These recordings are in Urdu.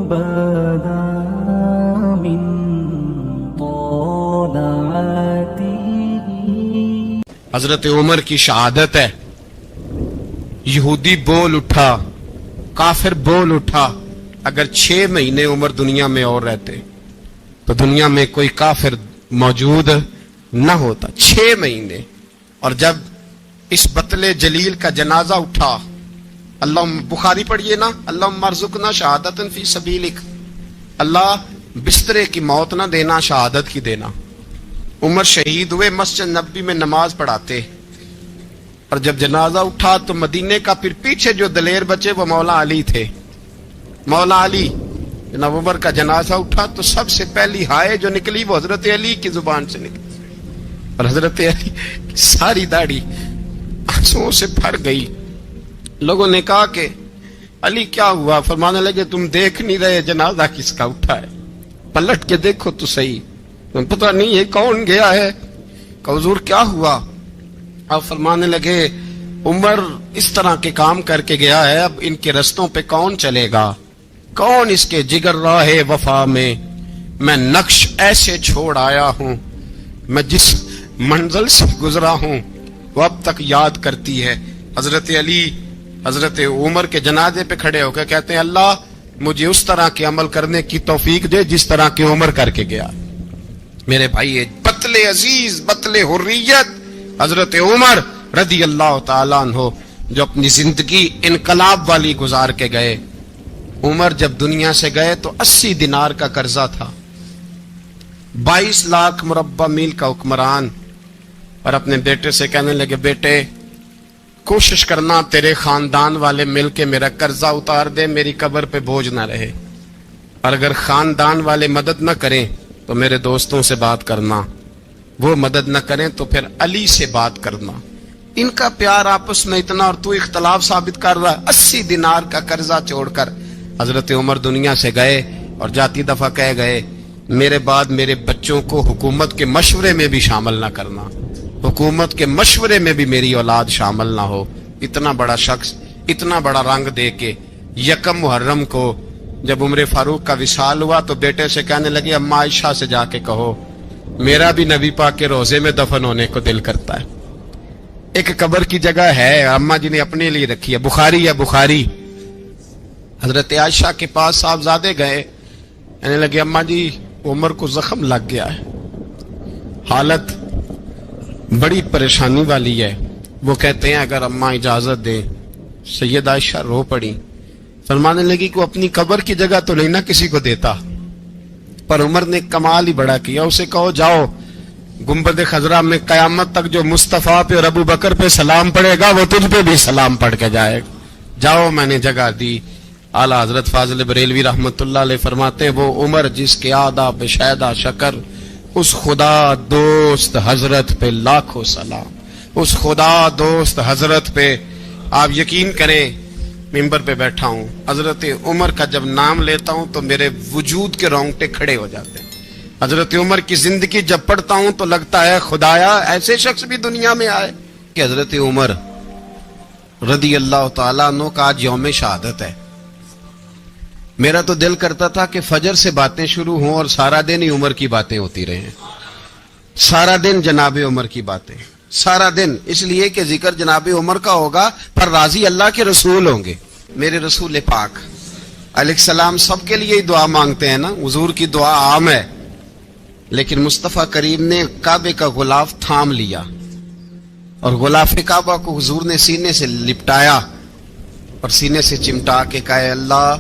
بدا من طلعته. حضرت عمر کی شہادت ہے. یہودی بول اٹھا, کافر بول اٹھا, اگر 6 مہینے عمر دنیا میں اور رہتے تو دنیا میں کوئی کافر موجود نہ ہوتا. 6 مہینے. اور جب اس بطل جلیل کا جنازہ اٹھا, اللہ بخاری پڑھیے نا, اللہم ارزقنا شہادت فی سبیلک, اللہ بسترے کی موت نہ دینا, شہادت کی دینا. عمر شہید ہوئے, مسجد نبوی میں نماز پڑھاتے, اور جب جنازہ اٹھا تو مدینے کا پھر پیچھے جو دلیر بچے وہ مولا علی تھے. مولا علی, جناب عمر کا جنازہ اٹھا تو سب سے پہلی ہائے جو نکلی وہ حضرت علی کی زبان سے نکلی, اور حضرت علی کی ساری داڑھی آنسوؤں سے بھر گئی. لوگوں نے کہا کہ علی کیا ہوا؟ فرمانے لگے تم دیکھ نہیں رہے جنازہ کس کا اٹھا ہے, پلٹ کے دیکھو تو صحیح, تم پتہ نہیں ہے کون گیا ہے. کہ حضور کیا ہوا؟ اب فرمانے لگے عمر اس طرح کے کام کر کے گیا ہے, اب ان کے رستوں پہ کون چلے گا؟ کون اس کے جگر راہ وفا میں نقش ایسے چھوڑ آیا ہوں, میں جس منزل سے گزرا ہوں وہ اب تک یاد کرتی ہے. حضرت علی حضرت عمر کے جنازے پہ کھڑے ہو کے کہتے ہیں اللہ مجھے اس طرح کے عمل کرنے کی توفیق دے جس طرح کے عمر کر کے گیا. میرے بھائی, بطل عزیز, بطل حریت حضرت عمر رضی اللہ تعالیٰ عنہ جو اپنی زندگی انقلاب والی گزار کے گئے. عمر جب دنیا سے گئے تو 80 دینار کا قرضہ تھا, 22 لاکھ مربع میل کا حکمران, اور اپنے بیٹے سے کہنے لگے بیٹے کوشش کرنا تیرے خاندان والے مل کے میرا قرضہ اتار دے, میری قبر پہ بوجھ نہ رہے, اور اگر خاندان والے مدد نہ کریں تو میرے دوستوں سے بات کرنا, وہ مدد نہ کریں تو پھر علی سے بات کرنا. ان کا پیار آپس میں اتنا, اور تو اختلاف ثابت کر رہا ہے. 80 دینار کا قرضہ چھوڑ کر حضرت عمر دنیا سے گئے, اور جاتی دفعہ کہہ گئے میرے بعد میرے بچوں کو حکومت کے مشورے میں بھی شامل نہ کرنا, حکومت کے مشورے میں بھی میری اولاد شامل نہ ہو. اتنا بڑا شخص اتنا بڑا رنگ دے کے 1 محرم کو جب عمر فاروق کا وصال ہوا تو بیٹے سے کہنے لگے اما عائشہ سے جا کے کہو میرا بھی نبی پاک کے روزے میں دفن ہونے کو دل کرتا ہے. ایک قبر کی جگہ ہے اما جی نے اپنے لیے رکھی ہے, بخاری ہے بخاری. حضرت عائشہ کے پاس صاحبزادے گئے, کہنے لگے اما جی عمر کو زخم لگ گیا ہے, حالت بڑی پریشانی والی ہے. وہ کہتے ہیں اگر اما اجازت دیں. سید عائشہ رو پڑی, فرمانے لگی کہ اپنی قبر کی جگہ تو نہیں نہ کسی کو دیتا, پر عمر نے کمال ہی بڑا کیا. اسے کہو جاؤ گنبد خضرا میں قیامت تک جو مصطفیٰ پہ اور ابو بکر پہ سلام پڑے گا وہ تجھ پہ بھی سلام پڑھ کے جائے گا, جاؤ میں نے جگہ دی. اعلیٰ حضرت فاضل بریلوی رحمت اللہ علیہ فرماتے ہیں وہ عمر جس کے آداب شیدہ شکر, اس خدا دوست حضرت پہ لاکھوں سلام, اس خدا دوست حضرت پہ. آپ یقین کریں ممبر پہ بیٹھا ہوں, حضرت عمر کا جب نام لیتا ہوں تو میرے وجود کے رونگٹے کھڑے ہو جاتے ہیں. حضرت عمر کی زندگی جب پڑھتا ہوں تو لگتا ہے خدایا ایسے شخص بھی دنیا میں آئے. کہ حضرت عمر رضی اللہ تعالیٰ عنہ کا آج یوم شہادت ہے. میرا تو دل کرتا تھا کہ فجر سے باتیں شروع ہوں اور سارا دن ہی عمر کی باتیں ہوتی رہیں, سارا دن جناب عمر کی باتیں, سارا دن. اس لیے کہ ذکر جناب عمر کا ہوگا پر راضی اللہ کے رسول ہوں گے. میرے رسول پاک علیہ السلام سب کے لیے ہی دعا مانگتے ہیں نا, حضور کی دعا عام ہے, لیکن مصطفیٰ کریم نے کعبے کا غلاف تھام لیا اور غلاف کعبہ کو حضور نے سینے سے لپٹایا اور سینے سے چمٹا کے کہا اللہ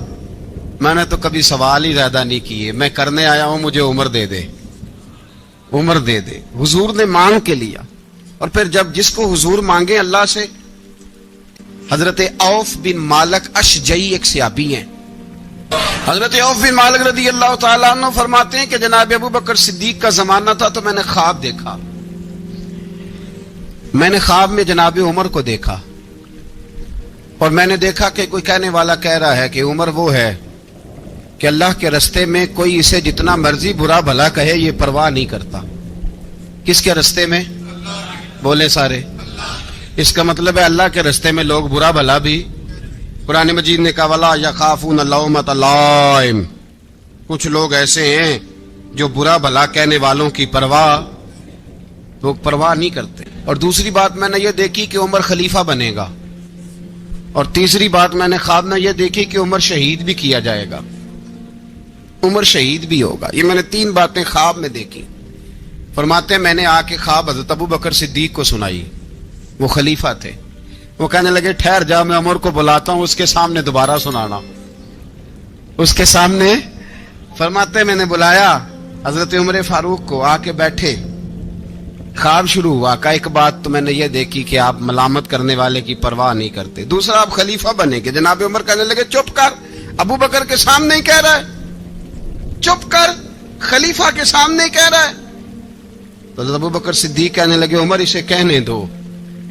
میں نے تو کبھی سوال ہی زیادہ نہیں کیے, میں کرنے آیا ہوں, مجھے عمر دے دے, عمر دے دے. حضور نے مانگ کے لیا. اور پھر جب جس کو حضور مانگے اللہ سے, حضرت عوف بن مالک اشجعی ایک صحابی ہیں. حضرت عوف بن مالک رضی اللہ تعالیٰ عنہ فرماتے ہیں کہ جناب ابو بکر صدیق کا زمانہ تھا تو میں نے خواب دیکھا, میں نے خواب میں جناب عمر کو دیکھا, اور میں نے دیکھا کہ کوئی کہنے والا کہہ رہا ہے کہ عمر وہ ہے کہ اللہ کے رستے میں کوئی اسے جتنا مرضی برا بھلا کہے یہ پرواہ نہیں کرتا. کس کے رستے میں؟ بولے سارے. اس کا مطلب ہے اللہ کے رستے میں لوگ برا بھلا بھی قرآن مجید نے کہا وَلَا يَخَافُونَ لَوْمَةَ لَائِمٍ، کچھ لوگ ایسے ہیں جو برا بھلا کہنے والوں کی پرواہ نہیں کرتے۔ اور دوسری بات میں نے یہ دیکھی کہ عمر خلیفہ بنے گا، اور تیسری بات میں نے خواب میں یہ دیکھی کہ عمر شہید بھی کیا جائے گا، عمر شہید بھی ہوگا۔ یہ میں نے 3 باتیں خواب میں دیکھی۔ فرماتے ہیں میں نے آ کے خواب حضرت ابو بکر صدیق کو سنائی، وہ خلیفہ تھے۔ وہ کہنے لگے ٹھہر جا، میں عمر کو بلاتا ہوں، اس کے سامنے دوبارہ سنانا، اس کے سامنے۔ فرماتے ہیں میں نے بلایا حضرت عمر فاروق کو، آ کے بیٹھے، خواب شروع ہوا۔ کہ ایک بات تو میں نے یہ دیکھی کہ آپ ملامت کرنے والے کی پرواہ نہیں کرتے، دوسرا آپ خلیفہ بنے گے۔ جناب عمر کہنے لگے چپ کر، ابو بکر کے سامنے ہی کہہ رہا ہے، چپ کر، خلیفہ کے سامنے ہی کہہ رہا ہے۔ تو حضرت ابو بکر صدیق کہنے لگے عمر اسے کہنے دو،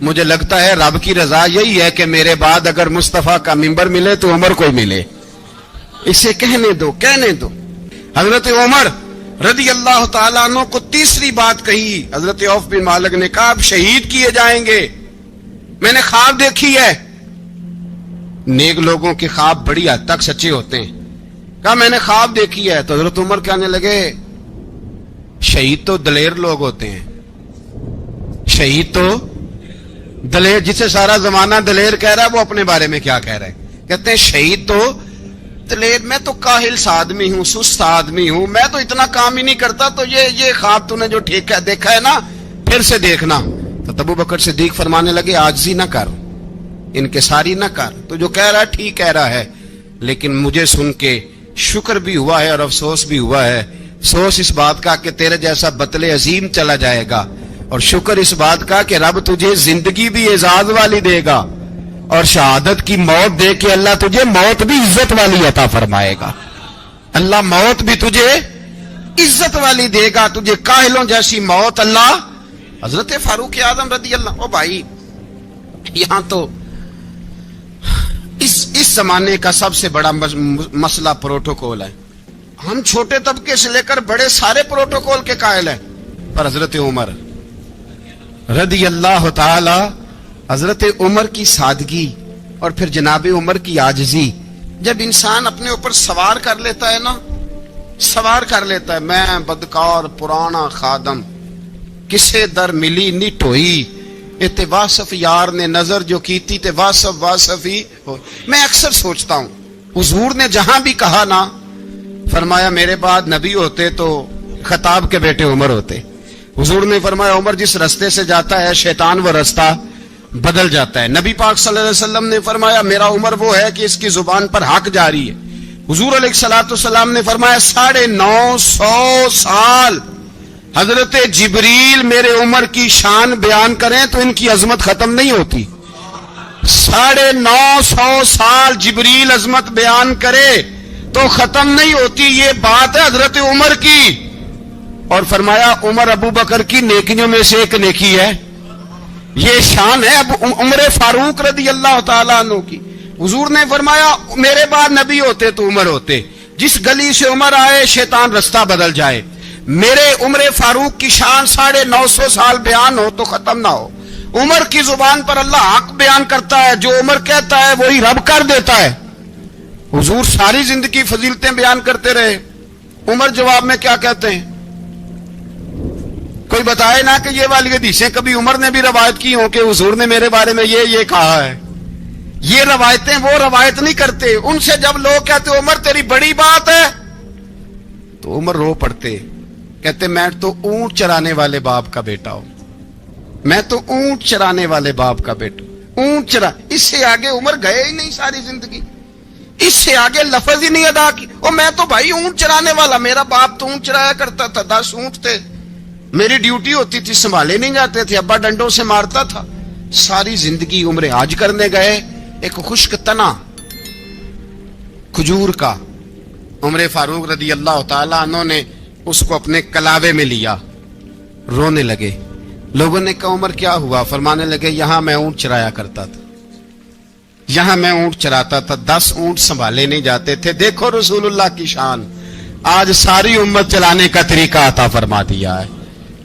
مجھے لگتا ہے رب کی رضا یہی ہے کہ میرے بعد اگر مصطفیٰ کا منبر ملے تو عمر کو ملے، اسے کہنے دو، کہنے دو۔ حضرت عمر رضی اللہ تعالیٰ عنہ کو تیسری بات کہی۔ حضرت عوف بن مالک نے کہا آپ شہید کیے جائیں گے، میں نے خواب دیکھی ہے۔ نیک لوگوں کے خواب بڑی حد تک سچے ہوتے ہیں۔ کہا میں نے خواب دیکھی ہے۔ تو حضرت عمر کہنے لگے شہید تو دلیر لوگ ہوتے ہیں، شہید تو دلیر، جسے سارا زمانہ دلیر کہہ رہا ہے وہ اپنے بارے میں کیا کہہ رہے ہیں؟ کہتے ہیں شہید تو دلیر، میں تو کاہل سا آدمی ہوں، سست آدمی ہوں، میں تو اتنا کام ہی نہیں کرتا، تو یہ خواب تو نے جو دیکھا ہے نا پھر سے دیکھنا۔ تو ابو بکر صدیق فرمانے لگے عاجزی نہ کر، انکساری نہ کر، تو جو کہہ رہا ہے ٹھیک کہہ رہا ہے، لیکن مجھے سن کے شکر بھی ہوا ہے اور افسوس بھی ہوا ہے۔ افسوس اس بات کا کہ تیرے جیسا بطل عظیم چلا جائے گا، اور شکر اس بات کا کہ رب تجھے زندگی بھی اعزاز والی دے گا، اور شہادت کی موت دے کے اللہ تجھے موت بھی عزت والی عطا فرمائے گا۔ اللہ موت بھی تجھے عزت والی دے گا، تجھے کاہلوں جیسی موت اللہ۔ حضرت فاروق اعظم رضی اللہ، او بھائی یہاں تو اس زمانے کا سب سے بڑا مسئلہ پروٹوکول ہے۔ ہم چھوٹے طبقے سے لے کر بڑے سارے پروٹوکول کے قائل ہیں، پر حضرت عمر رضی اللہ تعالی، حضرت عمر کی سادگی اور پھر جناب عمر کی عاجزی، جب انسان اپنے اوپر سوار کر لیتا ہے نا، سوار کر لیتا ہے، میں بدکار پرانا خادم، کسے در ملی نہیں ٹوئی، تے واصف یار نے نظر جو کیتی تے واصف ہی ہو۔ میں اکثر سوچتا ہوں حضور نے جہاں بھی کہا نا، فرمایا میرے بعد نبی ہوتے تو خطاب کے بیٹے عمر ہوتے۔ حضور نے فرمایا عمر جس رستے سے جاتا ہے شیطان وہ رستہ بدل جاتا ہے۔ نبی پاک صلی اللہ علیہ وسلم نے فرمایا میرا عمر وہ ہے کہ اس کی زبان پر حق جاری ہے۔ حضور علیہ الصلوۃ والسلام نے فرمایا 950 سال حضرت جبریل میرے عمر کی شان بیان کریں تو ان کی عظمت ختم نہیں ہوتی۔ 950 سال جبریل عظمت بیان کرے تو ختم نہیں ہوتی۔ یہ بات ہے حضرت عمر کی، اور فرمایا عمر ابو بکر کی نیکیوں میں سے ایک نیکی ہے، یہ شان ہے اب عمر فاروق رضی اللہ تعالیٰ عنہ کی۔ حضور نے فرمایا میرے بعد نبی ہوتے تو عمر ہوتے، جس گلی سے عمر آئے شیطان رستہ بدل جائے۔ میرے عمر فاروق کی شان 950 سال بیان ہو تو ختم نہ ہو۔ عمر کی زبان پر اللہ حق بیان کرتا ہے، جو عمر کہتا ہے وہی رب کر دیتا ہے۔ حضور ساری زندگی فضیلتیں بیان کرتے رہے، عمر جواب میں کیا کہتے ہیں؟ کوئی بتائے نا کہ یہ والی حدیثیں کبھی عمر نے بھی روایت کی ہوں کہ حضور نے میرے بارے میں یہ کہا ہے۔ یہ روایتیں وہ روایت نہیں کرتے، ان سے جب لوگ کہتے عمر تیری بڑی بات ہے تو عمر رو پڑتے، کہتے میں تو اونٹ چرانے والے باپ کا بیٹا ہوں، میں تو اونٹ چرانے والے باپ کا بیٹا، اونٹ چرا۔ اس سے آگے عمر گئے ہی نہیں ساری زندگی، اس سے آگے لفظ ہی نہیں ادا کی۔ اور میں تو بھائی اونٹ چرانے والا، میرا باپ تو اونٹ چرایا کرتا تھا، 10 اونٹ تھے، میری ڈیوٹی ہوتی تھی، سنبھالے نہیں جاتے تھے، ابا ڈنڈوں سے مارتا تھا۔ ساری زندگی عمر حج کرنے گئے، ایک خشک تنا کھجور کا عمر فاروق رضی اللہ تعالیٰ عنہ نے اس کو اپنے کلاوے میں لیا، رونے لگے۔ لوگوں نے کہا عمر کیا ہوا؟ فرمانے لگے یہاں میں اونٹ چرایا کرتا تھا، یہاں میں اونٹ چراتا تھا، 10 اونٹ سنبھالے نہیں جاتے تھے۔ دیکھو رسول اللہ کی شان، آج ساری امت چلانے کا طریقہ عطا فرما دیا ہے،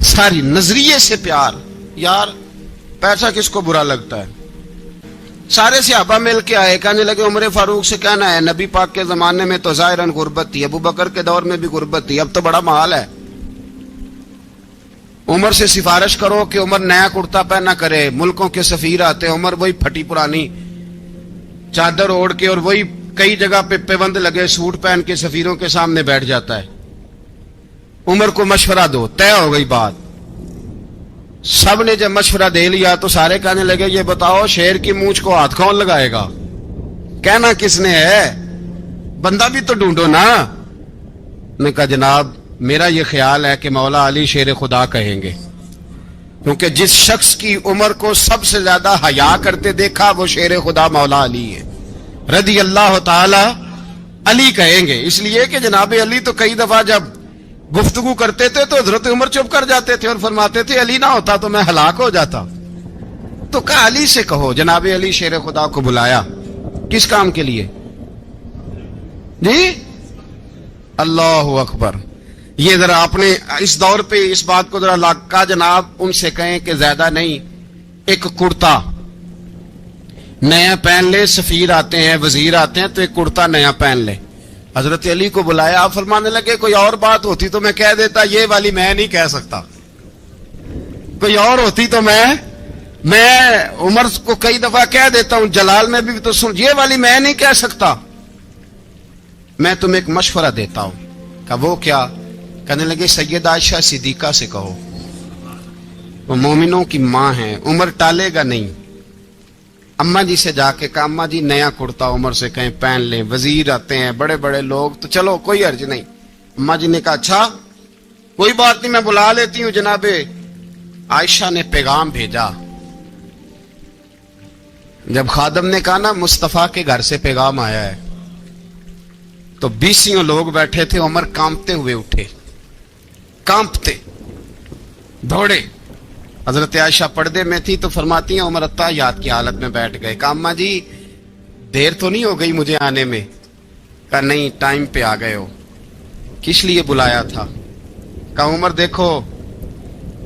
ساری نظریے سے پیار۔ یار پیسہ کس کو برا لگتا ہے؟ سارے صحابہ مل کے آئے, کہنے لگے عمر فاروق سے کہنا ہے نبی پاک کے زمانے میں تو ظاہراً غربت تھی, ابو بکر کے دور میں بھی غربت تھی, اب تو بڑا محال ہے. عمر سے سفارش کرو کہ عمر نیا کرتا پہنا کرے. ملکوں کے سفیر آتے, عمر وہی پھٹی پرانی چادر اوڑھ کے اور وہی کئی جگہ پہ پیوند لگے سوٹ پہن کے سفیروں کے سامنے بیٹھ جاتا ہے. عمر کو مشورہ دو, طے ہو گئی بات. سب نے جب مشورہ دے لیا تو سارے کہنے لگے یہ بتاؤ شیر کی مونچھ کو ہاتھ کون لگائے گا, کہنا کس نے ہے, بندہ بھی تو ڈھونڈو نا. نے کہا جناب میرا یہ خیال ہے کہ مولا علی شیر خدا کہیں گے, کیونکہ جس شخص کی عمر کو سب سے زیادہ حیا کرتے دیکھا وہ شیر خدا مولا علی ہے رضی اللہ تعالی علی کہیں گے. اس لیے کہ جناب علی تو کئی دفعہ جب گفتگو کرتے تھے تو حضرت عمر چپ کر جاتے تھے اور فرماتے تھے علی نہ ہوتا تو میں ہلاک ہو جاتا. تو کہا علی سے کہو. جناب علی شیر خدا کو بلایا, کس کام کے لیے جی؟ اللہ اکبر. یہ ذرا آپ نے اس دور پہ اس بات کو ذرا لاکا جناب ان سے کہیں کہ زیادہ نہیں, ایک کرتا نیا پہن لے, سفیر آتے ہیں وزیر آتے ہیں تو ایک کرتا نیا پہن لے. حضرت علی کو بلایا, آپ فرمانے لگے کوئی اور بات ہوتی تو میں کہہ دیتا, یہ والی میں نہیں کہہ سکتا. کوئی اور ہوتی تو میں عمر کو کئی دفعہ کہہ دیتا ہوں, جلال میں بھی تو سن, یہ والی میں نہیں کہہ سکتا. میں تمہیں ایک مشورہ دیتا ہوں. کہ وہ کیا؟ کہنے لگے سیدہ عائشہ صدیقہ سے کہو, وہ مومنوں کی ماں ہیں, عمر ٹالے گا نہیں. اماں جی سے جا کے کہا اماں جی نیا کرتا عمر سے کہیں پہن لیں, وزیر آتے ہیں بڑے بڑے لوگ تو چلو کوئی حرج نہیں. اماں جی نے کہا اچھا کوئی بات نہیں میں بلا لیتی ہوں. جناب عائشہ نے پیغام بھیجا. جب خادم نے کہا نا مصطفیٰ کے گھر سے پیغام آیا ہے, تو 20 لوگ بیٹھے تھے. عمر کانپتے ہوئے اٹھے, کانپتے دوڑے. حضرت عائشہ پردے میں تھی تو فرماتی ہیں عمر اتحیات کی حالت میں بیٹھ گئے. کہا اماں جی دیر تو نہیں ہو گئی مجھے آنے میں؟ کہا نہیں ٹائم پہ آ گئے ہو. کس لیے بلایا تھا؟ کہا عمر دیکھو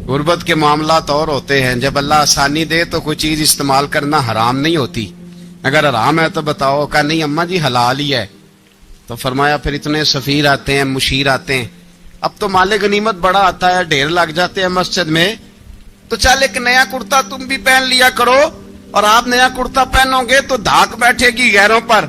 غربت کے معاملات اور ہوتے ہیں, جب اللہ آسانی دے تو کوئی چیز استعمال کرنا حرام نہیں ہوتی, اگر حرام ہے تو بتاؤ. کہا نہیں اماں جی حلال ہی ہے. تو فرمایا پھر اتنے سفیر آتے ہیں مشیر آتے ہیں, اب تو مال غنیمت بڑا آتا ہے, ڈھیر لگ جاتے ہیں مسجد میں, تو چل ایک نیا کرتا تم بھی پہن لیا کرو, اور آپ نیا کرتا پہنو گے تو دھاک بیٹھے گی غیروں پر,